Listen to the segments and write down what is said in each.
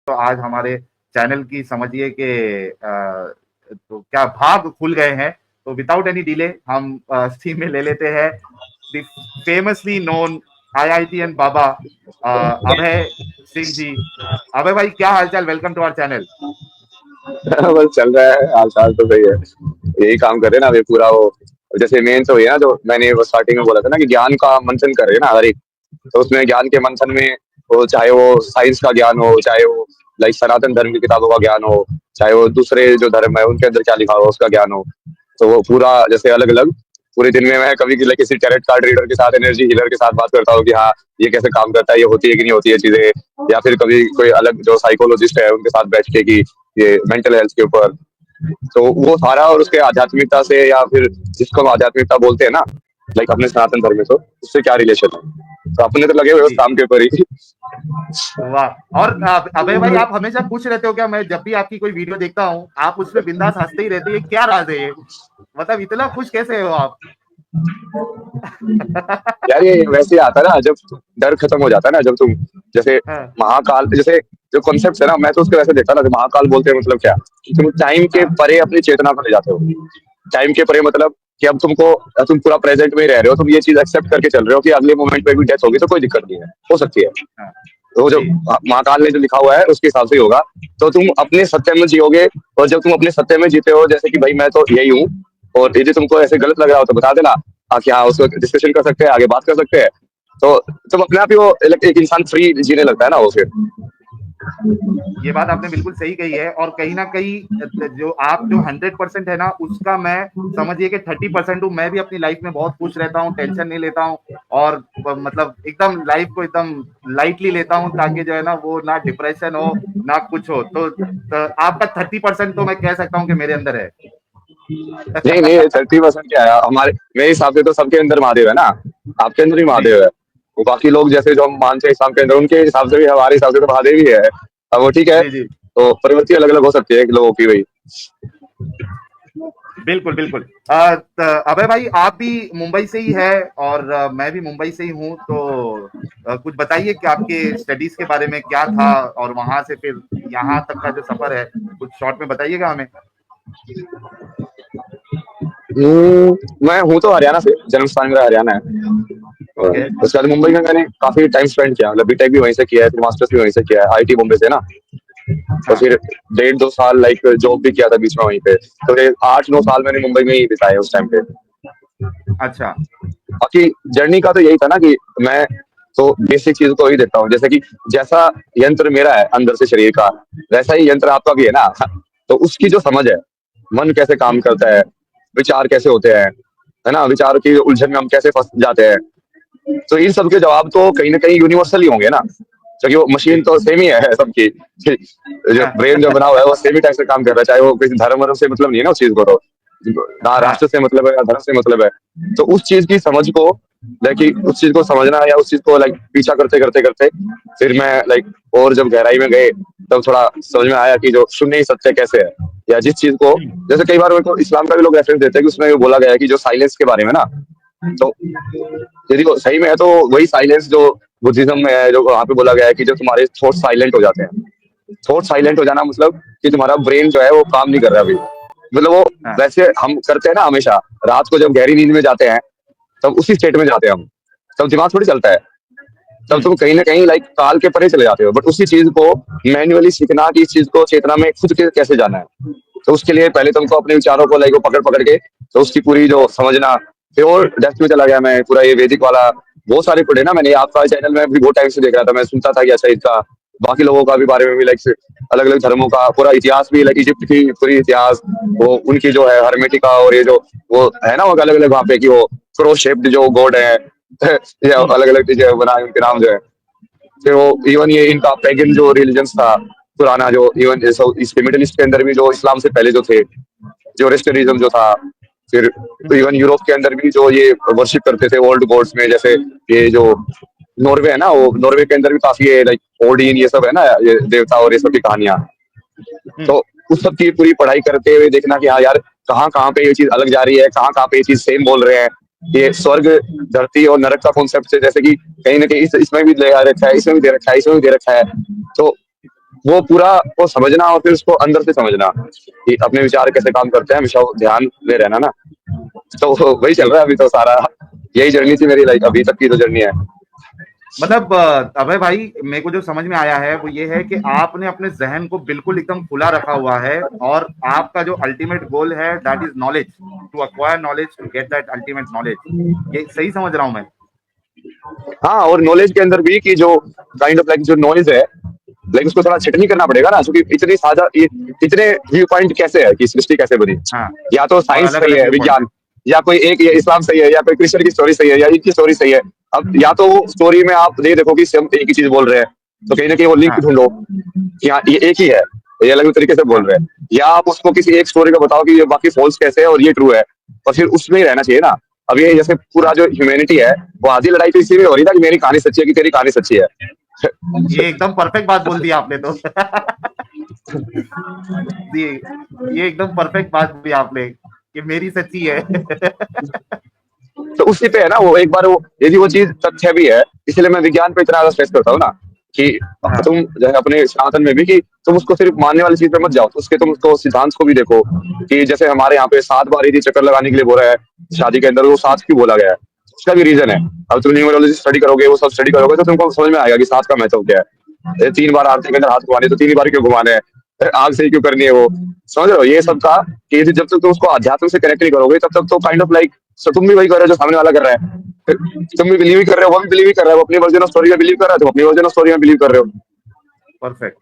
तो आज हमारे चैनल की समझिए कि तो क्या भाग खुल गए हैं। तो विदाउट एनी डिले हम स्ट्रीम में ले लेते हैं द फेमसली नोन आईआईटीएन बाबा अभय सिंह जी। अभय भाई क्या हालचाल, वेलकम टू आवर चैनल। बस चल रहा है, हाल चाल तो सही है। यही काम कर रहे हैं ना अभी पूरा वो। जैसे मेन तो ये ना, जो मैंने वो स्टार्टिंग में बोला था ना कि ज्ञान का मंथन कर रहे हैं ना हर एक। तो उसमें ज्ञान के मंथन में वो चाहे वो साइंस का ज्ञान हो, चाहे वो लाइक सनातन धर्म की किताबों का ज्ञान हो, चाहे वो दूसरे जो धर्म है उनके अंदर क्या लिखा हो उसका ज्ञान हो। तो वो पूरा जैसे अलग अलग पूरे दिन में मैं कभी किसी टैरेट कार्ड रीडर के साथ, एनर्जी हीलर के साथ बात करता हूँ कि हाँ ये कैसे काम करता है, ये होती है कि नहीं होती है चीजें। या फिर कभी कोई अलग जो साइकोलॉजिस्ट है उनके साथ बैठ के कि ये मेंटल हेल्थ के ऊपर। तो वो सारा और उसके आध्यात्मिकता से, या फिर जिसको हम आध्यात्मिकता बोलते हैं ना, लाइक अपने सनातन धर्म में, तो उससे क्या रिलेशन है। तो अपने तो लगे हुए उस जी काम के ऊपर ही। वाह। और अभय भाई आप हमेशा खुश रहते हो क्या? मैं जब भी आपकी कोई वीडियो देखता हूँ आप उसमें बिंदास हंसते ही रहते हैं, क्या राज है ये? मतलब इतना खुश कैसे हो आप? यार ये वैसे ही आता है ना, जब डर खत्म हो जाता है ना, जब तुम जैसे हाँ महाकाल जैसे जो कॉन्सेप्ट है ना, मैं तो उसको वैसे देखता ना, जो महाकाल बोलते हैं मतलब क्या, कि तुम टाइम के हाँ परे अपनी चेतना को ले जाते हो। टाइम के परे मतलब कि अब तुम पूरा प्रेजेंट में ही रह रहे हो, तुम ये चीज एक्सेप्ट करके चल रहे हो कि अगले मोमेंट पे भी डेथ होगी तो कोई दिक्कत नहीं है, हो सकती है। हाँ तो जो जी महाकाल ने जो लिखा हुआ है उसके हिसाब से ही होगा। तो तुम अपने सत्य में जियोगे। और जब तुम अपने सत्य में जीते हो, जैसे कि भाई मैं तो यही हूँ, और यदि तुमको ऐसे गलत लग रहा हो तो बता देना। कि हाँ उसको डिस्कशन कर सकते हैं, आगे बात कर सकते हैं। तो तुम अपने आप ही वो एक इंसान फ्री जीने लगता है ना वो फिर। ये बात आपने बिल्कुल सही कही है। और कहीं ना कहीं जो आप जो 100% है ना उसका मैं समझिए कि 30% हूँ। मैं भी अपनी लाइफ में बहुत खुश रहता हूँ, टेंशन नहीं लेता हूँ और मतलब एकदम लाइफ को एकदम लाइटली लेता हूँ, ताकि जो है ना वो ना डिप्रेशन हो ना कुछ हो। तो आपका 30% तो मैं कह सकता हूँ कि मेरे अंदर है। नहीं नहीं, 30% क्या है, हमारे मेरे हिसाब से तो सबके अंदर महादेव है ना। आपके अंदर ही जी महादेव है। वो बाकी लोग जैसे जो हम मानते हैं इस्लाम के अंदर, उनके हिसाब से भी हमारे हिसाब से तो महादेव ही है। अब वो ठीक है, जी जी तो प्रवृत्ति अलग अलग हो सकती है लोगों की भाई। बिल्कुल बिल्कुल। अभय भाई आप भी मुंबई से ही है और मैं भी मुंबई से ही हूँ। तो कुछ बताइए कि आपके स्टडीज के बारे में क्या था और वहां से फिर यहाँ तक का जो सफर है कुछ शॉर्ट में बताइएगा हमें। मैं हूँ तो हरियाणा से, जन्म स्थान मेरा हरियाणा है। और ओके। उसके बाद मुंबई में मैंने काफी टाइम स्पेंड किया, मतलब बीटेक भी वहीं से किया है, फिर मास्टर्स भी वहीं से किया है, आईटी बॉम्बे से ना। तो हाँ फिर 1.5 2 साल लाइक जॉब भी किया था बीच में वहीं पे। तो फिर 8 9 साल मैंने मुंबई में ही बिताए उस टाइम पे। अच्छा। बाकी जर्नी का तो यही था ना कि मैं तो बेसिक चीज को ही देखता हूँ, जैसे कि जैसा यंत्र मेरा है अंदर से शरीर का, वैसा ही यंत्र आपका भी है ना। तो उसकी जो समझ है, मन कैसे काम करता है, विचार कैसे होते हैं, है ना, विचार की उलझन में हम कैसे फंस जाते हैं। तो इन सब के जवाब तो कहीं ना कहीं यूनिवर्सल ही होंगे ना, क्योंकि वो मशीन जी तो सेम ही है सबकी। जो हाँ ब्रेन जो बना हुआ है वो सेम ही टाइप से काम कर रहा है, चाहे वो किसी धर्म वर्म से मतलब नहीं है ना उस चीज को। तो ना हाँ राष्ट्र से मतलब है ना धर्म से मतलब है। तो उस चीज की समझ को, लाइक उस चीज को समझना या उस चीज को लाइक पीछा करते करते करते, फिर मैं लाइक और जब गहराई में गए, तब थोड़ा समझ में आया कि जो शून्य ही सत्य कैसे है। या जिस चीज को, जैसे कई बार मेरे को इस्लाम का भी लोग रेफरेंस देते हैं कि उसमें ये बोला गया है कि जो साइलेंस के बारे में ना, तो यदि वो सही में है तो वही साइलेंस जो बुद्धिज्म में है, जो वहां पे बोला गया है कि जब तुम्हारे थॉट साइलेंट हो जाते हैं। थॉट साइलेंट हो जाना मतलब कि तुम्हारा ब्रेन जो है वो काम नहीं कर रहा अभी। मतलब वो हाँ वैसे हम करते हैं ना हमेशा, रात को जब गहरी नींद में जाते हैं तब उसी स्टेट में जाते हैं हम। तब दिमाग थोड़ी चलता है, तब तुम कहीं ना कहीं लाइक काल के परे चले जाते हो। बट उसी चीज को मैन्युअली सीखना कि इस चीज को चेतना में खुद के कैसे जाना है, तो उसके लिए पहले तुमको अपने विचारों को लाइक पकड़ पकड़ के, तो उसकी पूरी जो समझना। फिर और डेप्थ में चला गया मैं, पूरा ये वैदिक वाला बहुत सारे पढ़े ना मैंने। आपका चैनल में भी बहुत टाइम से देख रहा था, मैं सुनता था कि अच्छा इसका बाकी लोगों का भी बारे में भी लाइक अलग अलग धर्मों का पूरा इतिहास भी, लाइक इजिप्ट की पूरी इतिहास, वो उनकी जो है हर्मेटिका, और ये जो वो है ना वो अलग अलग वहाँ पे कि वो क्रॉस शेप्ड जो गॉड है। ये अलग अलग चीजें बनाए उनके नाम जो है। फिर वो इवन ये इनका पैगन जो रिलीजन था पुराना, जो इवन इसके मिडिल ईस्ट के अंदर भी जो इस्लाम से पहले जो थे, जो रेस्टोरिज्म जो था। फिर तो इवन यूरोप के अंदर भी जो ये वर्शिप करते थे ओल्ड गॉड्स में, जैसे ये जो नॉर्वे है ना, वो नॉर्वे के अंदर भी काफी है लाइक ओडिन ये सब है ना, ये देवता और ये सब की कहानियां। तो उस सब की पूरी पढ़ाई करते हुए देखना कि हाँ यार कहाँ कहाँ पे ये चीज अलग जा रही है, कहाँ कहाँ पे ये चीज सेम बोल रहे हैं। ये स्वर्ग धरती और नरक का कॉन्सेप्ट है, जैसे कि कहीं ना कहीं इसमें भी दे रखा है, इसमें भी दे रखा है, इसमें भी दे रखा है। तो वो पूरा को समझना और फिर उसको अंदर से समझना कि अपने विचार कैसे काम करते हैं, हमेशा वो ध्यान में रहना ना। तो वही चल रहा है अभी तो सारा, यही जर्नी थी मेरी, लाइक अभी तक की जो जर्नी है। मतलब अभय भाई, मेरे को जो समझ में आया है वो ये है कि आपने अपने जहन को बिल्कुल एकदम खुला रखा हुआ है, और आपका जो अल्टीमेट गोल है that is knowledge, to acquire knowledge, to get that ultimate knowledge. ये सही समझ रहा हूं मैं? हाँ, और नॉलेज के अंदर भी कि जो काइंड ऑफ लाइक जो नॉलेज है, लाइक उसको थोड़ा छिटनी करना पड़ेगा ना, क्योंकि इतनी साझा इतने व्यू पॉइंट कैसे है कि सृष्टि कैसे बनी। हाँ, या तो और साइंस अलग सही अलग है, व्यू पॉइंट है। विज्ञान, या कोई एक, या इस्लाम सही है, या कोई क्रिश्चियन की स्टोरी सही है, या इनकी स्टोरी सही है। अब या तो वो स्टोरी में आप ये देखो कि सब एक ही चीज बोल रहे हैं, तो कहीं ना कहीं वो लिंक हाँ ढूंढो कि हाँ ये एक ही है, ये अलग अलग तरीके से बोल हाँ रहे हैं। या आप उसको किसी एक स्टोरी का बताओ कि ये बाकी फॉल्स कैसे है और ये ट्रू है, और फिर उसमें ही रहना चाहिए ना। अब ये जैसे पूरा हाँ, जो ह्यूमैनिटी है, वो आधी लड़ाई तो इसी में हो रही था कि मेरी कहानी सच्ची है कि तेरी कहानी सच्ची है। ये एकदम परफेक्ट बात बोल दी आपने तो। ये ये एकदम परफेक्ट बात बोली आपने कि मेरी सच्ची है। तो उसी पे है ना वो, एक बार वो यदि वो चीज तथ्य भी है, इसलिए मैं विज्ञान पे इतना ज्यादा स्ट्रेस करता हूँ ना कि हाँ तुम जो है अपने सनातन में भी कि तुम उसको सिर्फ मानने वाली चीज पे मत जाओ, तो उसके तुम उसको सिद्धांत को भी देखो। कि जैसे हमारे यहाँ पे 7 बार यदि चक्कर लगाने के लिए बोल रहा है शादी के अंदर, वो 7 क्यों बोला गया है, उसका भी रीजन है। अब तुम न्यूमरोलॉजी स्टडी करोगे, वो सब स्टडी करोगे, तो तुमको समझ में आएगा कि 7 का महत्व क्या है। 3 बार आरती के अंदर हाथ घुमाने, तो 3 ही बार क्यों घुमाने हैं, आग से ही क्यों करनी है वो, समझ रहे हो ये सब का। कि यदि जब तक तुम उसको अध्यात्म से कनेक्ट नहीं करोगे, तब तक तो काइंड ऑफ लाइक तुम भी वही कर रहे हो जो सामने वाला कर रहा है। तुम भी बिलीव ही कर रहे हो, वो भी बिलीव ही कर रहा है, वो अपनी वर्जन ऑफ स्टोरी में बिलीव कर रहा है, तुम अपनी वर्जन ऑफ स्टोरी में बिलीव कर रहे हो। परफेक्ट।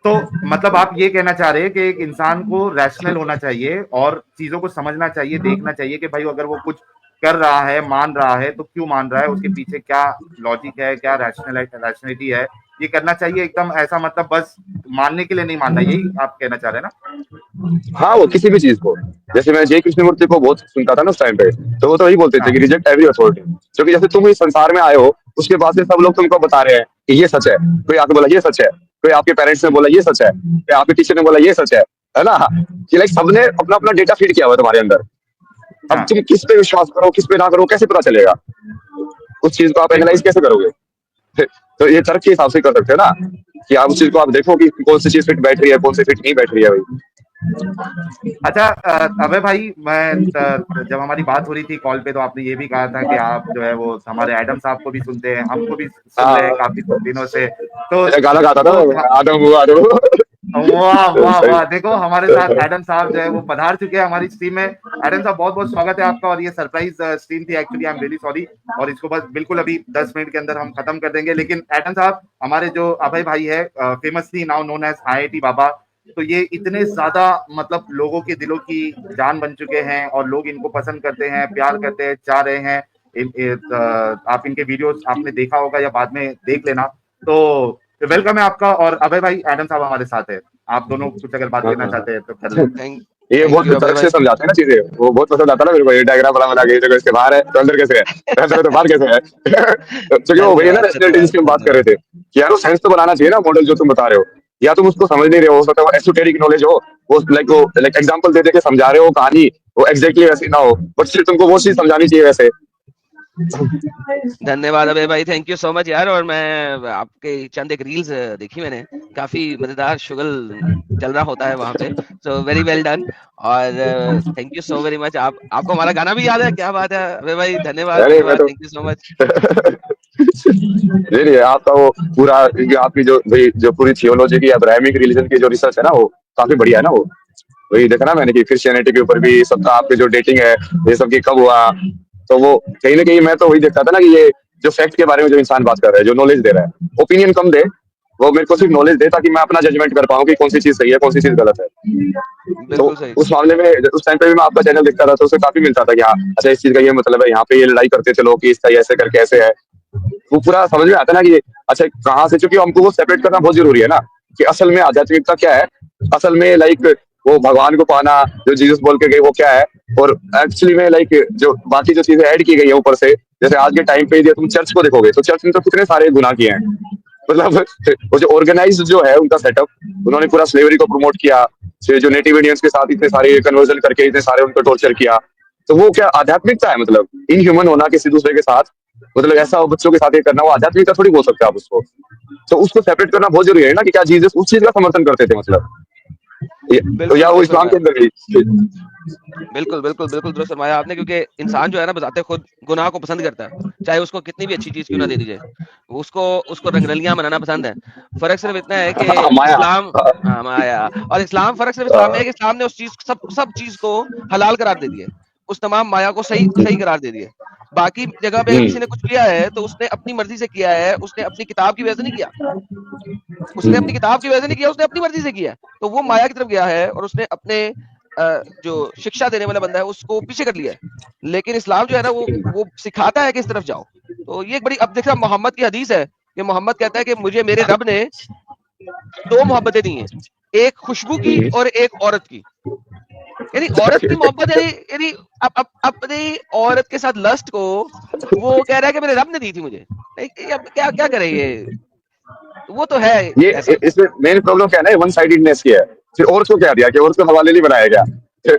तो मतलब आप ये कहना चाह रहे हैं कि एक इंसान को रैशनल होना चाहिए और चीजों को समझना चाहिए, देखना चाहिए कि भाई अगर वो कुछ कर रहा है, मान रहा है, तो क्यों मान रहा है, उसके पीछे क्या लॉजिक है, क्या रैशनैलिटी है, ये करना चाहिए एकदम। ऐसा मतलब बस मानने के लिए नहीं मानना, यही आप कहना चाह रहे हैं ना? हाँ, वो किसी भी चीज को, जैसे मैं जय कृष्णमूर्ति को बहुत सुनता था ना उस टाइम पे, तो वो तो वही बोलते थे हाँ कि रिजेक्ट एवरी अथॉरिटी। क्योंकि जैसे तुम इस संसार में आए हो, उसके बाद से सब लोग तुमको बता रहे हैं कि ये सच है। कोई आके बोला ये सच है, कोई आपके पेरेंट्स ने बोला ये सच है, कोई आपके टीचर ने बोला ये सच है ना। कि लाइक सबने अपना अपना डेटा फीड किया हुआ है तुम्हारे अंदर। अब हाँ तुम किस पे विश्वास करो, किस पे ना करो, कैसे पता चलेगा? उस चीज को आप एनालाइज बिल्कुल। कैसे करोगे? तो ये तर्क के हिसाब से कर सकते हो ना, कि आप उस चीज को आप देखो कि कौन सी चीज फिट बैठ रही है, कौन सी फिट नहीं बैठ रही है भाई। अच्छा अभय भाई, जब हमारी बात हो रही थी कॉल पे तो आपने ये भी कहा था कि आप जो है वो हमारे एडम साहब को भी सुनते हैं, हमको भी सुन रहे हैं काफी हाँ, दिनों से। तो मैं गाना गाता था, तो आदम वो आदम। वाह वाह सही। वाह, देखो हमारे साथ एडम साहब जो है वो पधार चुके हैं हमारी स्ट्रीम में। एडम साहब, बहुत बहुत स्वागत है आपका। और ये सरप्राइज स्ट्रीम थी actually, I am really sorry. और इसको बस बिल्कुल अभी 10 मिनट के अंदर हम खत्म कर देंगे। लेकिन एडम साहब, हमारे जो अभय भाई है, famously now known as IIT बाबा, तो ये इतने ज्यादा मतलब लोगों के दिलों की जान बन चुके हैं और लोग इनको पसंद करते हैं, प्यार करते हैं, चाह रहे हैं। आप इनके वीडियोस आपने देखा होगा या बाद में देख लेना। तो वेलकम है आपका। और अभय भाई, एडम साहब हमारे साथ है। आप दोनों कुछ अगर बात करना चाहते हैं तो कर लो। थैंक ये थैंक बहुत यू अभय तर्क भाई। से समझाते हैं ना चीजें, वो बहुत पसंद आता है ना मेरे को। ये डायग्राम बना बना के, ये जगह इसके बाहर है तो अंदर कैसे है, अंदर है तो बाहर कैसे है। क्योंकि वो वही है ना धन्यवाद रैशनैलिटी धन्यवाद जिसकी हम बात कर धन्यवाद। रहे थे, कि यार वो साइंस तो बनाना चाहिए ना मॉडल जो तुम बता रहे हो। या तुम उसको समझ नहीं रहे हो सकता है वो एसोटेरिक नॉलेज हो, वो लाइक एग्जांपल दे दे के समझा रहे हो कहानी, वो एग्जैक्टली वैसी ना हो, बट सिर्फ तुमको वो चीज समझानी चाहिए वैसे। धन्यवाद अभय भाई, थैंक यू सो मच यार। और मैं आपके चंद एक रील्स देखी मैंने, काफी मजेदार शुगल चल रहा होता है वहां पे। So very well done. और thank you so very much. आपको हमारा गाना भी याद है, क्या बात है अभय भाई, धन्यवाद अरे मैं धन्यवाद, तो थैंक यू सो मच। नहीं नहीं, आपका वो पूरा, क्योंकि आपकी जो भाई जो पूरी थियोलॉजी की अब्राहमिक रिलीजन की जो रिसर्च है ना, वो काफी बढ़िया है ना वो। वही देखा ना मैंने कि क्रिश्चियनिटी के ऊपर भी सबका, आपके जो डेटिंग है ये सब की कब हुआ, तो वो कहीं ना कहीं मैं तो वही देखता था ना कि ये जो फैक्ट के बारे में जो इंसान बात कर रहा है, जो नॉलेज दे रहा है, ओपिनियन कम दे, वो मेरे को सिर्फ नॉलेज दे, ताकि मैं अपना जजमेंट कर पाऊँ कि कौन सी चीज सही है, कौन सी चीज गलत है। तो बिल्कुल सही। उस मामले में उस टाइम पे भी मैं आपका चैनल देखता था, तो उससे काफी मिलता था कि हाँ अच्छा इस चीज का ये मतलब है, यहाँ पे ये लड़ाई करते थे लोग कि इसका ये ऐसे करके ऐसे है। वो पूरा समझ में आता ना कि अच्छा कहाँ से, क्योंकि हमको वो सेपरेट करना बहुत जरूरी है ना, कि असल में आध्यात्मिकता क्या है, असल में लाइक वो भगवान को पाना जो जीसस बोल के गए वो क्या है, और एक्चुअली में लाइक जो बाकी जो चीजें ऐड की गई है ऊपर से। जैसे आज के टाइम पे तुम चर्च को देखोगे, तो चर्च ने तो कितने सारे गुनाह किए हैं। मतलब वो जो ऑर्गेनाइज जो है उनका सेटअप, उन्होंने पूरा स्लेवरी को प्रमोट किया, फिर जो नेटिव इंडियंस के साथ इतने सारे कन्वर्जन करके इतने सारे उनको टॉर्चर किया। तो वो क्या आध्यात्मिकता है? मतलब इन ह्यूमन होना किसी दूसरे के साथ, मतलब ऐसा बच्चों के साथ ये करना, वो आध्यात्मिकता थोड़ी बोल सकते आप उसको। तो उसको सेपरेट करना बहुत जरूरी है ना, कि क्या जीसस उस चीज का समर्थन करते थे मतलब, तो या बिल्कुल वो दुरुस्त इस्लाम के फरमाया, अंदर गई। बिल्कुल बिल्कुल बिल्कुल दुरुस्त फरमाया आपने, क्योंकि इंसान जो है ना बजाते खुद गुनाह को पसंद करता है, चाहे उसको कितनी भी अच्छी चीज क्यों ना दे दी जाए, उसको उसको रंगरलियां मनाना पसंद है। फर्क सिर्फ इतना है कि माया। इस्लाम, हाँ माया, और इस्लाम, फर्क सिर्फ इस्लाम में है कि इस्लाम ने उस चीज सब चीज को हलाल करार दे दिया है, उस तमाम माया को सही सही करार दे दिया है। बाकी जगह पे अगर किसी ने कुछ किया है तो उसने अपनी मर्जी से किया है, उसने अपनी किताब की वजह से नहीं किया, उसने अपनी किताब की वजह से नहीं किया, उसने अपनी मर्जी से किया, तो वो माया की तरफ गया है और उसने अपने जो शिक्षा देने वाला बंदा है उसको पीछे कर लिया है। लेकिन इस्लाम जो है ना वो सिखाता है कि इस तरफ जाओ। तो ये एक बड़ी, अब देखा मोहम्मद की हदीस है कि मोहम्मद कहता है कि मुझे मेरे रब ने दो मोहब्बतें दी हैं, एक खुशबू की और एक औरत की। यानी औरत की मोहब्बत, यानी अपनी औरत के साथ लस्ट को वो कह रहा है कि मेरे रब ने दी थी मुझे। अब क्या क्या करे ये, वो तो है ये ऐसा। इसमें मेन प्रॉब्लम क्या है ना, वन साइडेडनेस की है। फिर और उसको क्या दिया कि और उसको हवाले नहीं बनाया गया। फिर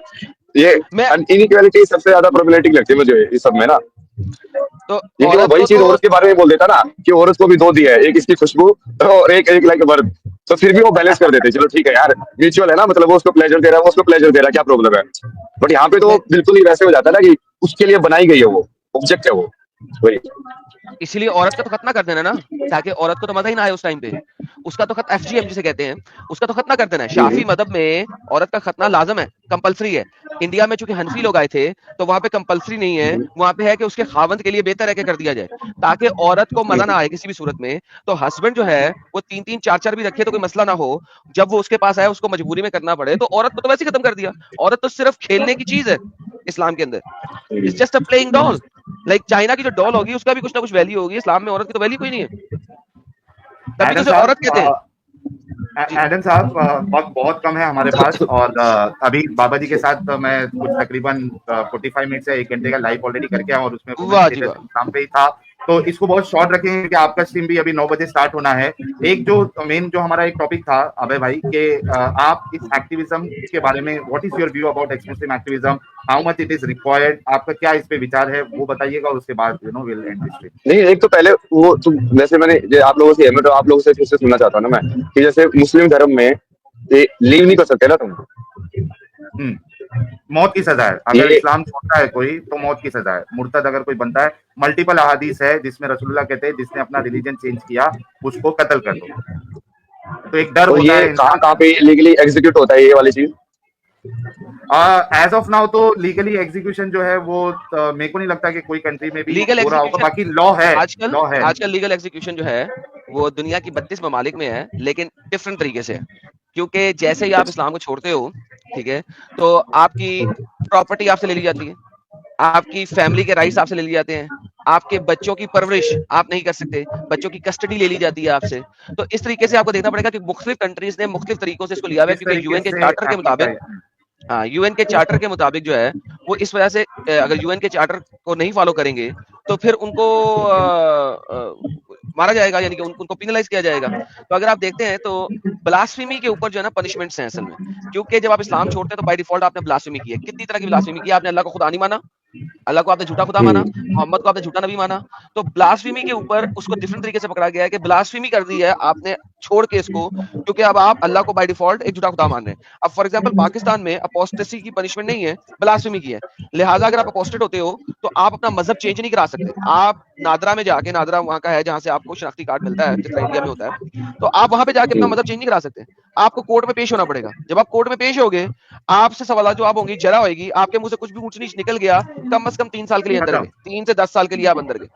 ये मैं इनइक्वालिटी सबसे ज्यादा प्रॉब्लमेटिक लगती है मुझे इस सब में ना, तो क्योंकि वो औरत वही को चीज तो औरत के बारे में बोल देता ना, कि औरत को भी दो दिया है, एक इसकी खुशबू और एक एक लाइक वर्द, तो फिर भी वो बैलेंस कर देते, चलो ठीक है यार, म्यूचुअल है ना, मतलब वो उसको प्लेजर दे रहा है, वो उसको प्लेजर दे रहा है, क्या प्रॉब्लम है। बट यहाँ पे तो मैं बिल्कुल ही वैसे हो जाता है ना, कि उसके लिए बनाई गई है, वो ऑब्जेक्ट है वो, वही। इसीलिए औरत का तो खतना कर देना ना, ताकि औरत को तो मजा ही ना आए उस टाइम पे। उसका तो खत एफजीएम जिसे कहते हैं, उसका तो खतना कर देना है। शाफी मदब में औरत का खतना लाजम है, कंपलसरी है। इंडिया में चूंकि हनफी लोग आए थे तो वहां पे कंपलसरी नहीं है, वहां पे है कि उसके खावंद के लिए बेहतर है कि कर दिया जाए, ताकि औरत को मजा ना आए किसी भी सूरत में। तो हस्बैंड जो है वो तीन तीन चार चार भी रखे तो कोई मसला ना हो, जब वो उसके पास आए उसको मजबूरी में करना पड़े। तो औरत को तो वैसे ही खत्म कर दिया, औरत तो सिर्फ खेलने की चीज है इस्लाम के अंदर, it's just a playing doll. Like China की जो डॉल होगी उसका भी कुछ ना कुछ वैल्यू होगी, इस्लाम में औरत की तो वैल्यू कोई नहीं है, तभी तो एडम उसे औरत कहते हैं। साहब, जी एडम साहब, वक्त बहुत कम है हमारे पास, और अभी बाबा जी के साथ मैं कुछ तकरीबन 45 मिनट से 1 घंटे का लाइव ऑलरेडी करके आया, और उसमें वुमेन वाह जी स्टेटस वाह। इस्लाम पे ही था। तो इसको बहुत शॉर्ट रखेंगे कि आपका स्ट्रीम भी अभी 9 बजे स्टार्ट होना है। एक जो मेन जो हमारा एक टॉपिक था अभय भाई, कि आप इस एक्टिविज्म के बारे में, what is your view about extremism activism, how much it is required, आपका क्या इस पे विचार है वो बताइएगा, और उसके बाद विल एंड दिस स्ट्रीम। नहीं, एक तो पहले वो तुम जैसे मैंने आप लोगों से तो आप लोगों से फिर से सुनना चाहता हूँ ना मैं, कि जैसे मुस्लिम धर्म में ये लीव नहीं कर सकते ना तुम, मौत की सजा है अगर ये इस्लाम छोड़ता है कोई, तो मौत की सजा है। मुर्तद अगर कोई बनता है, मल्टीपल अहादीस है जिसमें रसूलुल्लाह कहते हैं जिसने अपना रिलीजन चेंज किया उसको कत्ल कर दो। तो एक डर तो होता ये है कहाँ इंसान कहाँ पे लीगली एग्जीक्यूट होता है ये वाली चीज। में। एज ऑफ नाउ तो लीगली एग्जीक्यूशन जो है वो मेरे को नहीं लगता कि कोई कंट्री में भी लीगल हो रहा होगा, एग्जीक्यूशन बाकी लॉ है। आजकल, लॉ है। आजकल लीगल एग्जीक्यूशन जो है वो दुनिया की 32 ममालिक में है, लेकिन डिफरेंट तरीके से है। क्योंकि जैसे ही आप इस्लाम को छोड़ते हो, ठीक है, तो आपकी प्रॉपर्टी आपसे ले ली जाती है, आपकी फैमिली के राइट्स आपसे ले लिए जाते हैं, आपके बच्चों की परवरिश आप नहीं कर सकते, बच्चों की कस्टडी ले ली जाती है आपसे। तो इस तरीके से आपको देखना पड़ेगा कि मुख्तलिफ कंट्रीज ने मुख्तलिफ तरीकों से इसको लिया हुआ है, किस क्योंकि तरीके यूएन के से चार्टर के आपकी मुताबिक, हाँ यूएन के चार्टर के मुताबिक जो है वो इस वजह से अगर यूएन के चार्टर को नहीं फॉलो करेंगे तो फिर उनको मारा जाएगा, यानी कि उनको पिनलाइज किया जाएगा। तो अगर आप देखते हैं तो ब्लास्फेमी के ऊपर जो है ना पनिशमेंट्स हैं असल में, क्योंकि जब आप इस्लाम छोड़ते हैं तो बाय डिफॉल्ट आपने ब्लास्फेमी की है। कितनी तरह की ब्लास्फेमी की है आपने, अल्लाह को खुदा नहीं माना, अल्लाह को आपने झूठा खुदा माना, मोहम्मद को आपने झूठा नबी माना। तो ब्लास्फेमी के ऊपर उसको डिफरेंट तरीके से पकड़ा गया है कि ब्लास्फेमी कर दी है आपने छोड़ के इसको, क्योंकि अब आप अल्लाह को बाय डिफॉल्ट एक झूठा खुदा मान रहे हैं। अब फॉर एग्जांपल पाकिस्तान में अपोस्टेसी की पनिशमेंट नहीं है, ब्लास्फेमी की है। लिहाजा अगर आप अपोस्टेट होते हो तो आप अपना मजहब चेंज नहीं करा सकते। आप नादरा में जाके, नादरा वहां का है जहां से आपको शनाख्ती कार्ड मिलता है, जिस तरह इंडिया में होता है, तो आप वहां पे जाके अपना मजहब चेंज नहीं करा सकते। आपको कोर्ट में पेश होना पड़ेगा। जब आप कोर्ट में पेश होगे, आपसे सवाल जवाब होंगी, जरा होगी, आपके मुंह से कुछ भी ऊंच नीच निकल गया, कम से कम 3 साल के लिए अंदर खत्म। गए, 3 से 10 साल के लिए आप अंदर गए।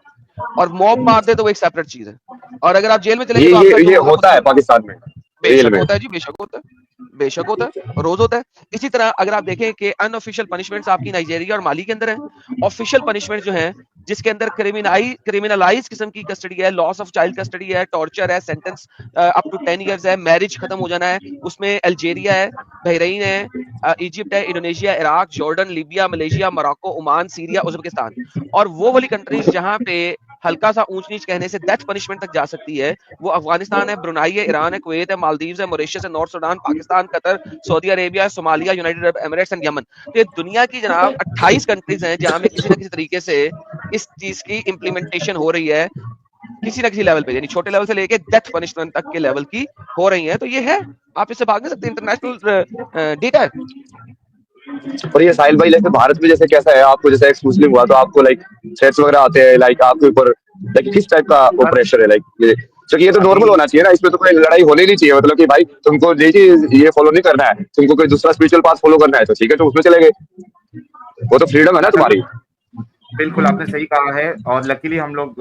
और मॉब मार दे तो वो एक सेपरेट चीज है। और अगर आप जेल में चले गए ये तो आपका ये जो ये होगा होता खुदा है जाने। पाकिस्तान में, जेल बेशक में। होता है जी, बेशक होता है, बेशक होता है, रोज होता है। इसी तरह अगर आप देखें कि अनऑफिशियल पनिशमेंट्स आपकी नाइजीरिया और माली के अंदर है, ऑफिशियल पनिशमेंट जो है जिसके अंदर क्रिमिनलाइज किस्म की कस्टडी है, लॉस ऑफ चाइल्ड कस्टडी है, टॉर्चर है, सेंटेंस अप टू 10 ईयर्स है, मैरिज खत्म हो जाना है, उसमें अल्जेरिया है, बहरीन है, इजिप्ट है, Indonesia, Iraq, Jordan, Libya, Malaysia, Morocco, Oman, Syria, Uzbekistan. और वो वाली कंट्रीज जहां पे हल्का सा ऊंच नीच कहने से डेथ पनिशमेंट तक जा सकती है, वो अफगानिस्तान है, ब्रुनाई है, ईरान है, कुवैत है, मालदीव्स है, मॉरिशस है, north Sudan, Pakistan, Qatar, Saudi Arabia, Somalia, United Arab Emirates and Yemen. तो ये दुनिया की जनाब 28 कंट्रीज हैं जहां में किसी ना किसी तरीके से इस चीज की इम्प्लीमेंटेशन हो रही है किसी ना किसी लेवल पे, यानी छोटे लेवल से लेके डेथ पनिशमेंट तक के लेवल की हो रही है। तो ये है, आप इससे भाग नहीं सकते, इंटरनेशनल डेटा है। और ये साहिल भाई जैसे भारत में जैसे कैसा है, आपको जैसे एक्स मुस्लिम हुआ तो आपको लाइक थ्रेट्स वगैरह आते हैं, लाइक आपके ऊपर लाइक किस टाइप का वो सर प्रेशर है, लाइक क्योंकि ये तो अभी नॉर्मल होना चाहिए ना, इसमें तो कोई लड़ाई होनी नहीं चाहिए, मतलब कि भाई तुमको ये फॉलो नहीं करना है, तुमको कोई दूसरा स्पिरिचुअल पाथ फॉलो करना है तो ठीक है, तो उसमें चले गए, वो तो फ्रीडम है ना असल तुम्हारी। बिल्कुल आपने सही कहा है, और लकीली हम लोग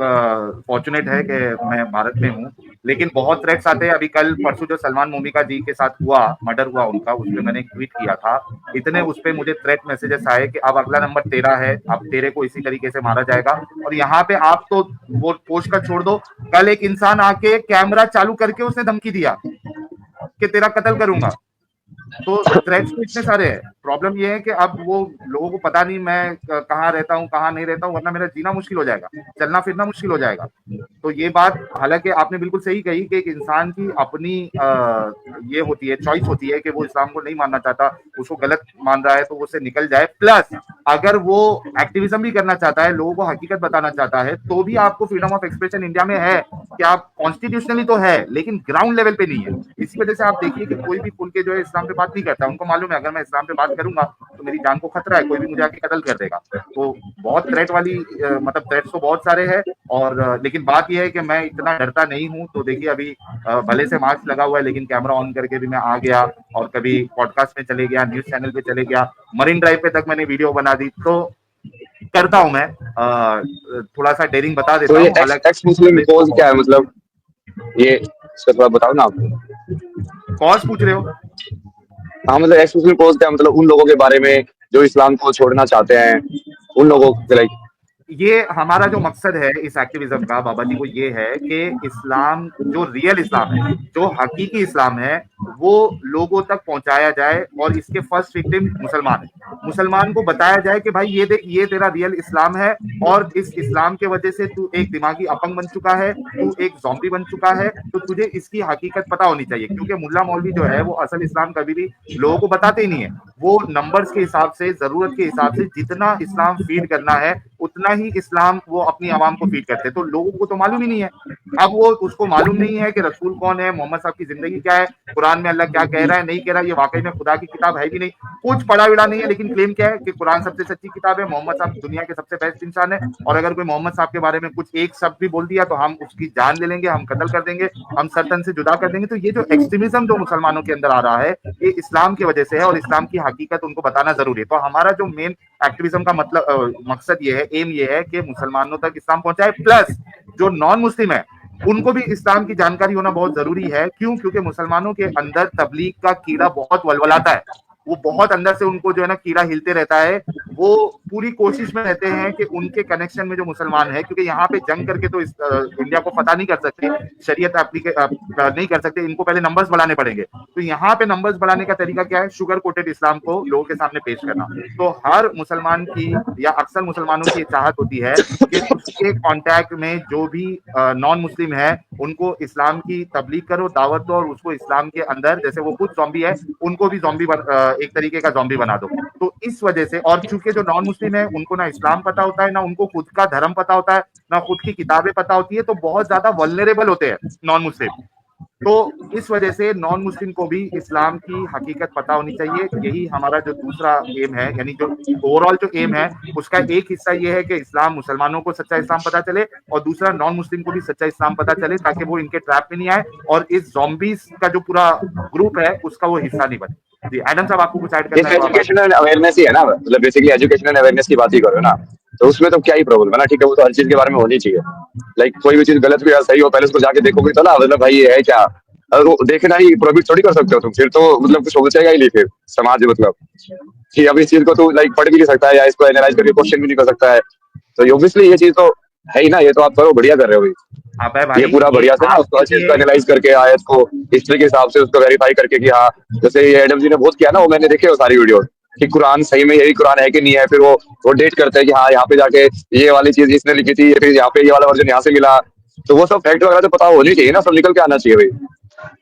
फॉर्चुनेट है कि मैं भारत में हूँ। लेकिन बहुत थ्रेट्स आते हैं। अभी कल परसों जो सलमान मोमिका जी के साथ हुआ, मर्डर हुआ उनका, उस पर मैंने एक ट्वीट किया था। इतने उस पर मुझे थ्रेट मैसेजेस आए कि अब अगला नंबर तेरा है, अब तेरे को इसी तरीके से मारा जाएगा। और यहाँ पे आप तो वो पोस्ट का छोड़ दो, कल एक इंसान आके कैमरा चालू करके उसने धमकी दिया कि तेरा कत्ल करूंगा। तो थ्रेट्स तो इतने सारे हैं। प्रॉब्लम ये है कि अब वो लोगों को पता नहीं मैं कहाँ रहता हूँ, कहाँ नहीं रहता हूँ, वरना मेरा जीना मुश्किल हो जाएगा, चलना फिरना मुश्किल हो जाएगा। तो ये बात हालांकि आपने बिल्कुल सही कही कि एक इंसान की अपनी ये होती है, चॉइस होती है कि वो इस्लाम को नहीं मानना चाहता, उसको गलत मान रहा है तो वो उससे निकल जाए। प्लस अगर वो एक्टिविज्म भी करना चाहता है, लोगों को हकीकत बताना चाहता है, तो भी आपको फ्रीडम ऑफ एक्सप्रेशन इंडिया में है कि आप कॉन्स्टिट्यूशनली तो है, लेकिन ग्राउंड लेवल पे नहीं है। इसी वजह से आप देखिए कि कोई भी खुल के जो है इस्लाम पे बात नहीं करता। उनको मालूम है अगर मैं इस्लाम पे बात करूंगा तो मेरी जान को खतरा है, कोई भी मुझे आके कत्ल कर देगा। तो बहुत थ्रेट वाली मतलब थ्रेट्स तो बहुत सारे हैं। और लेकिन बात यह है कि मैं इतना डरता नहीं हूँ। तो देखिए अभी भले से मास्क लगा हुआ है, लेकिन कैमरा ऑन करके भी मैं आ गया, और कभी पॉडकास्ट में चले गया, न्यूज चैनल पे चले गया, मरीन ड्राइव पे तक मैंने वीडियो बना दी। तो करता हूँ मैं, थोड़ा सा डेयरिंग बता तो देता ये हूँ, एक्स हालांकि एक्स मुस्लिम कोज क्या है, मतलब ये इसका थोड़ा बताओ ना आप। कॉज पूछ रहे हो। हाँ मतलब एक्स मुस्लिम कोज क्या है, मतलब उन लोगों के बारे में जो इस्लाम को छोड़ना चाहते हैं, उन लोगों के लाइक। ये हमारा जो मकसद है इस एक्टिविज्म का बाबा जी, वो ये है कि इस्लाम, जो रियल इस्लाम है, जो हकीकी इस्लाम है, वो लोगों तक पहुंचाया जाए। और इसके फर्स्ट विक्टिम मुसलमान है। मुसलमान को बताया जाए कि भाई ये देख, ये तेरा रियल इस्लाम है, और इस इस्लाम के वजह से तू एक दिमागी अपंग बन चुका है, तू एक ज़ॉम्बी बन चुका है, तो तुझे इसकी हकीकत पता होनी चाहिए। क्योंकि मुल्ला मौलवी जो है वो असल इस्लाम कभी भी लोगों को बताते ही नहीं है। वो नंबर्स के हिसाब से, जरूरत के हिसाब से जितना इस्लाम फीड करना है उतना ही इस्लाम वो अपनी आवाम को फीड करते हैं। तो लोगों को तो मालूम ही नहीं है। अब वो उसको मालूम नहीं है कि रसूल कौन है, मोहम्मद साहब की जिंदगी क्या है, कुरान में अल्लाह क्या कह रहा है, नहीं कह रहा है, ये वाकई में खुदा की किताब है भी नहीं, कुछ पढ़ा विड़ा नहीं है। लेकिन क्लेम क्या है कि कुरान सबसे सच्ची किताब है, मोहम्मद साहब दुनिया के सबसे बेस्ट इंसान है, और अगर कोई मोहम्मद साहब के बारे में कुछ एक शब्द भी बोल दिया तो हम उसकी जान ले लेंगे, हम कत्ल कर देंगे, हम सरतन से जुदा कर देंगे। तो ये जो एक्सट्रीमिज्म जो मुसलमानों के अंदर आ रहा है, ये इस्लाम की वजह से है, और इस्लाम की हकीकत उनको बताना जरूरी है। तो हमारा जो मेन एक्टिविज्म का मतलब मकसद ये है, एम ये है कि मुसलमानों तक इस्लाम पहुंचाए। प्लस जो नॉन मुस्लिम है उनको भी इस्लाम की जानकारी होना बहुत जरूरी है। क्यों? क्योंकि मुसलमानों के अंदर तबलीग का कीड़ा बहुत वलवलाता है। वो बहुत अंदर से उनको जो है ना कीड़ा हिलते रहता है। वो पूरी कोशिश में रहते हैं कि उनके कनेक्शन में जो मुसलमान है, क्योंकि यहाँ पे जंग करके तो इंडिया को फतह नहीं कर सकते, शरीयत नहीं कर सकते, इनको पहले नंबर्स बढ़ाने पड़ेंगे। तो यहाँ पे नंबर्स बढ़ाने का तरीका क्या है? शुगर कोटेड इस्लाम को लोगों के सामने पेश करना। तो हर मुसलमान की या अक्सर मुसलमानों की चाहत होती है कि उसके कांटेक्ट में जो भी नॉन मुस्लिम है उनको इस्लाम की तबलीग करो, दावत दो, और उसको इस्लाम के अंदर, जैसे वो खुद ज़ॉम्बी है, उनको भी ज़ॉम्बी एक तरीके का ज़ॉम्बी बना दो। तो इस वजह से, और चूंकि जो नॉन मुस्लिम है उनको ना इस्लाम पता होता है, ना उनको खुद का धर्म पता होता है, ना खुद की किताबें पता होती है, तो बहुत ज्यादा वल्नरेबल होते हैं नॉन मुस्लिम। तो इस वजह से नॉन मुस्लिम को भी इस्लाम की हकीकत पता होनी चाहिए। यही हमारा जो दूसरा एम है, यानी जो ओवरऑल जो एम है, उसका एक हिस्सा ये है कि इस्लाम, मुसलमानों को सच्चा इस्लाम पता चले, और दूसरा नॉन मुस्लिम को भी सच्चा इस्लाम पता चले, ताकि वो इनके ट्रैप में नहीं आए और इस ज़ॉम्बीज का जो पूरा ग्रुप है उसका वो हिस्सा नहीं बने। जी एडम साहब, आपको कुछ ऐड ये करना है तो आप एजुकेशन एंड अवेयरनेस ही है ना, मतलब बेसिकली एजुकेशन एंड अवेयरनेस की बात ही करो ना, तो उसमें तो क्या ही प्रॉब्लम है ना, ठीक है, वो तो हर चीज के बारे में होनी चाहिए। लाइक कोई भी चीज गलत हो या सही हो, पहले उसको जाके देखोगे तो ना, मतलब भाई ये है क्या, और वो देखना ही प्रोहिबिट थोड़ी कर सकते हो तुम, फिर तो मतलब कुछ सोचेगा ही नहीं फिर समाज, मतलब कि अब इस चीज को तू लाइक पढ़ भी नहीं सकता है या इसको एनालाइज करके क्वेश्चन भी नहीं कर सकता है, तो ऑब्वियसली ये चीज तो है ही ना, ये तो आप करो, बढ़िया कर रहे हो भाई। आप है ये भाई, पूरा ये बढ़िया से ना उसको हर आपके चीज को लिए। एनालाइज करके आयत को हिस्ट्री के हिसाब से उसको वेरीफाई करके कि हाँ, जैसे ये एडम जी ने बहुत किया ना, वो मैंने देखे वो सारी वीडियो कि कुरान सही में यही कुरान है कि नहीं है, फिर वो डेट करते हैं कि हाँ यहाँ पे जाके ये वाली चीज इसने लिखी थी, फिर यहाँ पे ये वाला वर्जन यहाँ से मिला, तो वो सब फैक्ट वगैरह तो पता होनी चाहिए ना, सब निकल के आना चाहिए भाई।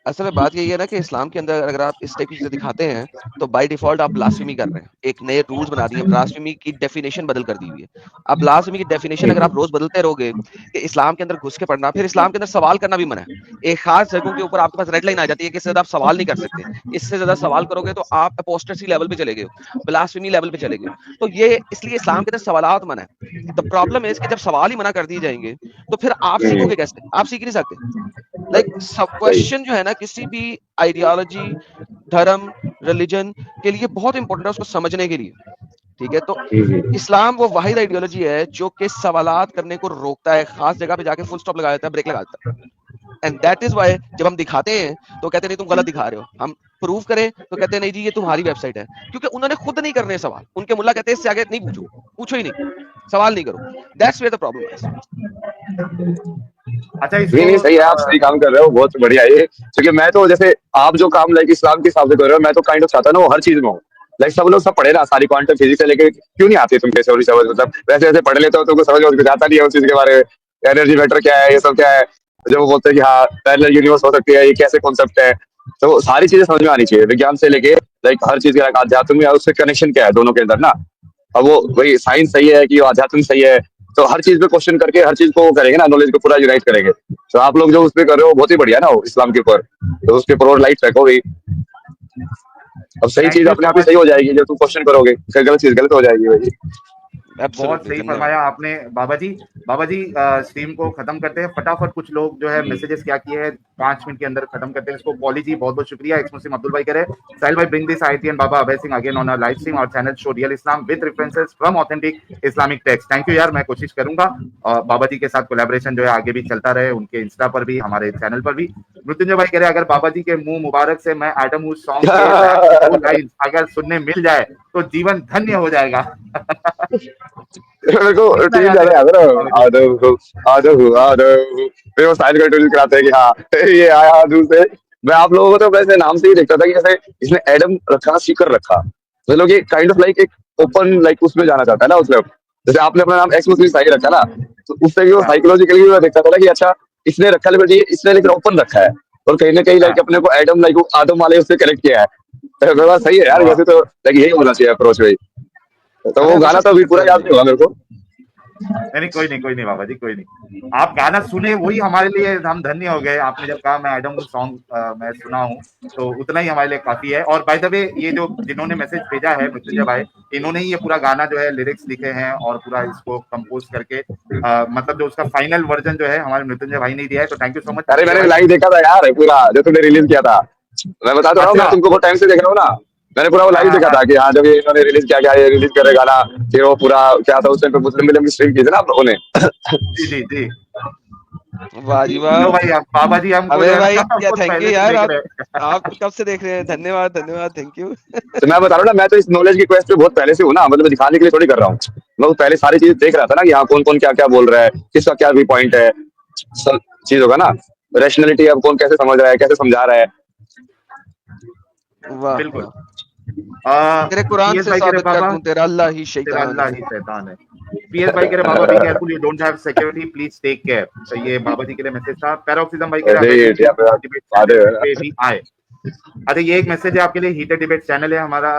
असल में बात यही है ना कि इस्लाम के अंदर अगर आप इस टाइप की चीजें दिखाते हैं तो बाय डिफॉल्ट आप ब्लास्फेमी कर रहे हैं। एक नए रूल्स बना दिए, ब्लास्फेमी की डेफिनेशन बदल कर दी हुई है। अब ब्लास्फेमी की डेफिनेशन अगर आप रोज बदलते रहोगे कि इस्लाम के अंदर घुस के पढ़ना, फिर इस्लाम के अंदर सवाल करना भी मना है। एक खास जगहों के ऊपर आपके पास रेड लाइन आ जाती है कि इससे ज्यादा आप सवाल नहीं कर सकते। इससे ज्यादा सवाल करोगे तो आप अपोस्टेसी लेवल पे चले गए हो, ब्लास्फेमी लेवल पे चले गए हो। तो ये इसलिए इस्लाम के अंदर सवालात मना है। द प्रॉब्लम इज कि जब सवाल ही मना कर दिए जाएंगे तो फिर आप सीखोगे कैसे? आप सीख नहीं सकते। लाइक सब सही। क्वेश्चन जो है ना किसी भी आइडियोलॉजी, धर्म, रिलीजन के लिए बहुत इंपॉर्टेंट है उसको समझने के लिए। ठीक है, तो इस्लाम वो वाहिद आइडियोलॉजी है जो कि सवालात करने को रोकता है, खास जगह पे जाके फुल स्टॉप लगा देता है, ब्रेक लगा देता है। एंड दैट इज वाई जब हम दिखाते हैं तो कहते हैं नहीं तुम गलत दिखा रहे हो, हम प्रूव करें तो कहते हैं नहीं जी ये तुम्हारी वेबसाइट है, क्योंकि उन्होंने खुद नहीं करने सवाल। उनके मुल्ला कहते हैं इससे आगे नहीं पूछो, पूछो ही नहीं, सवाल नहीं करो। That's where the problem is. अच्छा नहीं नहीं इसको सही है, आप सही काम कर रहे हो, बहुत बढ़िया है ये। क्योंकि मैं तो जैसे आप जो काम लाइक इस्लाम के हिसाब से कर रहे हो, मैं तो काइंड ऑफ चाहता ना वो हर चीज में हो। लाइक सब लोग सब पढ़े ना, सारी क्वांटम फिजिक्स से लेके क्यों नहीं आती तुम कैसे और समझ, मतलब वैसे वैसे पढ़ लेते हो तुमको समझ में जाता नहीं है उस चीज के बारे में। एनर्जी मैटर क्या है, ये सब क्या है, जब वो बोलते हैं कि हाँ पैरेलल यूनिवर्स हो सकती है, ये कैसे कॉन्सेप्ट है, तो सारी चीजें समझ में आनी चाहिए विज्ञान से लेके लाइक हर चीज का। अध्यात्म में उससे कनेक्शन क्या है दोनों के अंदर ना। अब वो वही साइंस सही है कि अध्यात्म सही है, तो हर चीज पे क्वेश्चन करके हर चीज को करेंगे ना, नॉलेज को पूरा यूनाइट करेंगे। तो आप लोग जो उस पे कर रहे हो बहुत ही बढ़िया ना, वो इस्लाम के ऊपर तो उसके ऊपर लाइट रखो भाई। अब सही थैंक चीज यू अपने सो आप ही मच। सही हो जाएगी, जब तुम क्वेश्चन करोगे फिर गलत चीज गलत हो जाएगी भाई। बहुत एब्सोल्युटली, सही धन्यवाद। फरमाया आपने बाबा जी। बाबा जी स्ट्रीम को खत्म करते हैं फटाफट। कुछ लोग जो है मैसेजेस क्या किए हैं 5 मिनट के अंदर खत्म करते हैं इसको। पॉली जी बहुत बहुत शुक्रिया। एक्सक्लूसिव अब्दुल भाई कह रहे हैं साहिल भाई ब्रिंग दिस आयती एंड बाबा Abhay Singh again on our live stream और channel show real Islam with references from authentic Islamic text. Thank you यार, मैं कोशिश करूंगा और बाबा जी के साथ कोलैबोरेशन जो है आगे भी चलता रहे, उनके इंस्टा पर भी हमारे चैनल पर भी। मृत्युंजय भाई कह रहे हैं अगर बाबा जी के मुंह मुबारक से मैं एडम हूँ सॉन्ग के रैप की 2 लाइन अगर सुनने मिल जाए तो जीवन धन्य हो जाएगा। मेरे को कितना टीम याद है ज्यादा याद है ना, बाबा जी। आदव हो, आदव हो, आदव हो। फिर वो साइड कंट्रोल कराते हैं कि हाँ ये आया दूर से। मैं आप लोगों को तो वैसे नाम से ही देखता था कि जैसे इसने एडम रखा सीकर रखा, तो लोग ये काइंड ऑफ लाइक एक ओपन लाइक उसमें जाना चाहता है ना, मतलब जैसे आपने अपना नाम एक्स मुस्लिम सही रखा ना, तो उससे भी वो हाँ साइकोलॉजिकली भी मैं देखता था ना कि अच्छा इसने रखा लेकिन ये इसने लेकिन ओपन रखा है, और कहीं ना कहीं हाँ लाइक अपने को एडम लाइक आदम वाले उससे कनेक्ट किया है। तो मेरे पास सही है यार, वाह। वैसे तो लाइक यही होना चाहिए अप्रोच भाई। तो अरे वो गाना हमेशा तो अभी सीखते पूरा याद रहिए। नहीं हुआ मेरे को। नहीं नहीं कोई नहीं बाबा जी कोई नहीं। आप गाना सुने वही हमारे लिए हम धन्य हो गए। आपने जब कहा मैं एडम हूँ सॉन्ग मैं सुना हूँ तो उतना ही हमारे लिए काफी है। और बाय द वे ये जो जिन्होंने मैसेज भेजा है मृत्युंजय भाई, इन्होंने ही ये पूरा गाना जो है लिरिक्स लिखे हैं और पूरा इसको कंपोज करके मतलब जो उसका फाइनल वर्जन जो है हमारे मृत्युंजय भाई ने दिया है। तो थैंक यू सो मच अरे मृत्युंजय मैंने भाई। लाइव देखा था यार पूरा, जो तुमने रिलीज किया था। मैं बता तो रहा हूँ, मैं अच्छा। तुमको बहुत टाइम से देख रहा हूँ ना। मैंने पूरा वो हाँ लाइव हाँ देखा हाँ। था कि हाँ जब ये इन्होंने रिलीज किया गया, ये रिलीज करे गाना, फिर वो पूरा क्या था उस टाइम पे मुस्लिम फिल्म की स्ट्रीम की थी ना आप लोगों ने। जी जी जी। वाह जी वाह। लो भाई अब बाबा जी हमको जो अबे है भाई ना क्या बहुत थैंक यू पहले से यार, देख आप रहे हैं। आप कब से देख रहे हैं? धन्यवाद धन्यवाद, थैंक यू। तो मैं बता रहा हूँ ना, मैं तो इस नॉलेज की क्वेस्ट पे बहुत पहले से हूँ ना, मतलब मैं दिखाने के लिए थोड़ी कर रहा हूँ। मैं वो पहले सारी चीजें देख रहा था ना कि हाँ कौन कौन क्या क्या बोल रहा है, किसका क्या भी पॉइंट है, सब चीज होगा ना। रैशनैलिटी अब कौन कैसे समझ रहा है, कैसे समझा रहा है। वाह बिल्कुल। वाह। तेरे कुरान पीएस से भाई कह रहे साबित कर बाबा दूं तेरा अल्लाह ही तेरा शैतान अल्लाह है। ही शैतान है। पीएस भाई कह रहे बाबा be careful you don't have security please take care. तो ये बाबा जी के लिए मैसेज था। पैरोक्सिज्म भाई कह रहे अरे अभय ये सिंह प्लीज पे डिबेट बात चैनल है। पे भी आए। अच्छा ये एक मैसेज है आपके लिए। हीटेड डिबेट चैनल है हमारा,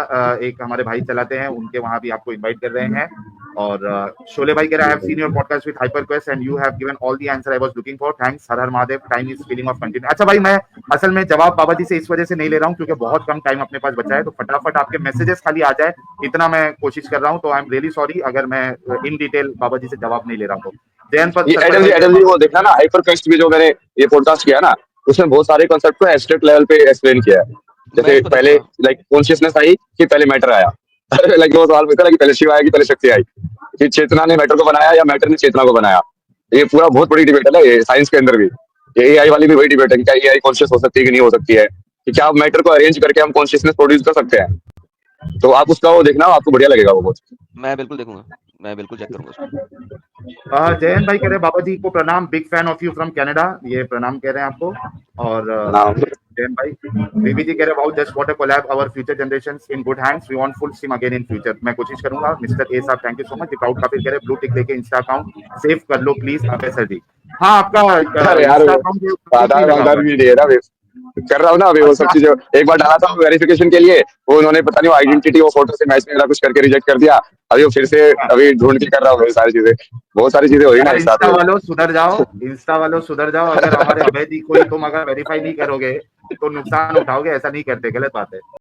एक हमारे भाई चलाते हैं, उनके वहां भी आपको इनवाइट कर रहे हैं। और शोले भाई कह रहा है I have seen your podcast with hyper quest and you have given all the answer I was looking for. Thanks her her Mahadev. Time is feeling of continue. अच्छा भाई मैं असल में जवाब बाबा जी से इस वजह से नहीं ले रहा हूँ क्योंकि बहुत कम टाइम अपने पास बचा है, तो फटाफट आपके मैसेजेस खाली आ जाए इतना मैं कोशिश कर रहा हूँ। तो आई एम रियली सॉरी अगर मैं इन डिटेल बाबा जी से जवाब नहीं ले रहा हूँ। तो जयनपद ये सरपट भाई कह रहे एडम जी बाबा वो देखा ना हाइपर क्वेस्ट भी जो मैंने ये पॉडकास्ट किया ना, उसमें बहुत सारे कॉन्सेप्ट को एब्स्ट्रैक्ट लेवल पे एक्सप्लेन किया है। मैं जैसे इसको पहले देखूंगा। लाइक कॉन्शियसनेस आई कि पहले मैटर आया। लाइक वो सवाल पूछा ना कि पहले शिव आया कि पहले शक्ति आई, कि चेतना ने मैटर को बनाया या मैटर ने चेतना को बनाया। ये पूरा बहुत बड़ी डिबेट है ना ये साइंस के अंदर भी। ये एआई वाली भी वही डिबेट है कि क्या एआई कॉन्शियस हो सकती है कि नहीं हो सकती है, कि क्या मैटर को अरेंज करके हम कॉन्शियसनेस प्रोड्यूस कर सकते हैं। तो आप उसका वो देखना, आपको बढ़िया लगेगा वो बहुत। मैं बिल्कुल देखूंगा, मैं बिल्कुल चेक करूंगा उसको। जयन भाई कह रहे हैं बाबा जी को प्रणाम, big fan of you from Canada. ये प्रणाम कह रहे हैं आपको। और नाम जयन भाई बीबी जी कह रहे हैं wow just what a collab our future generations in good hands we want full stream again in future. मैं कोशिश करूंगा। मिस्टर ए साहब thank you so much. Crowd काफी कह रहे हैं ब्लू टिक लेके इंस्टा अकाउंट सेव कर लो प्लीज अभय सर जी। हाँ आपका अरे यार इंस्टा अकाउंट आधार नहीं लगा आधार हुआ है। भी नहीं है ना। कर रहा हूँ ना अभी वो सब चीजें। एक बार डाला था वेरिफिकेशन के लिए, वो उन्होंने पता नहीं वो आइडेंटिटी वो फोटो से मैच वगैरह कुछ करके रिजेक्ट कर दिया। अभी वो फिर से अभी ढूंढ के कर रहा हूँ ये सारी चीजें। बहुत सारी चीजें हो रही ना यार एक साथ इंस्टा में। वालों सुधर जाओ, इंस्टा वालों सुधर जाओ। अगर हमारे अभय जी को ही तुम अगर वेरीफाई नहीं करोगे तो नुकसान उठाओगे, ऐसा नहीं करते, गलत बात है।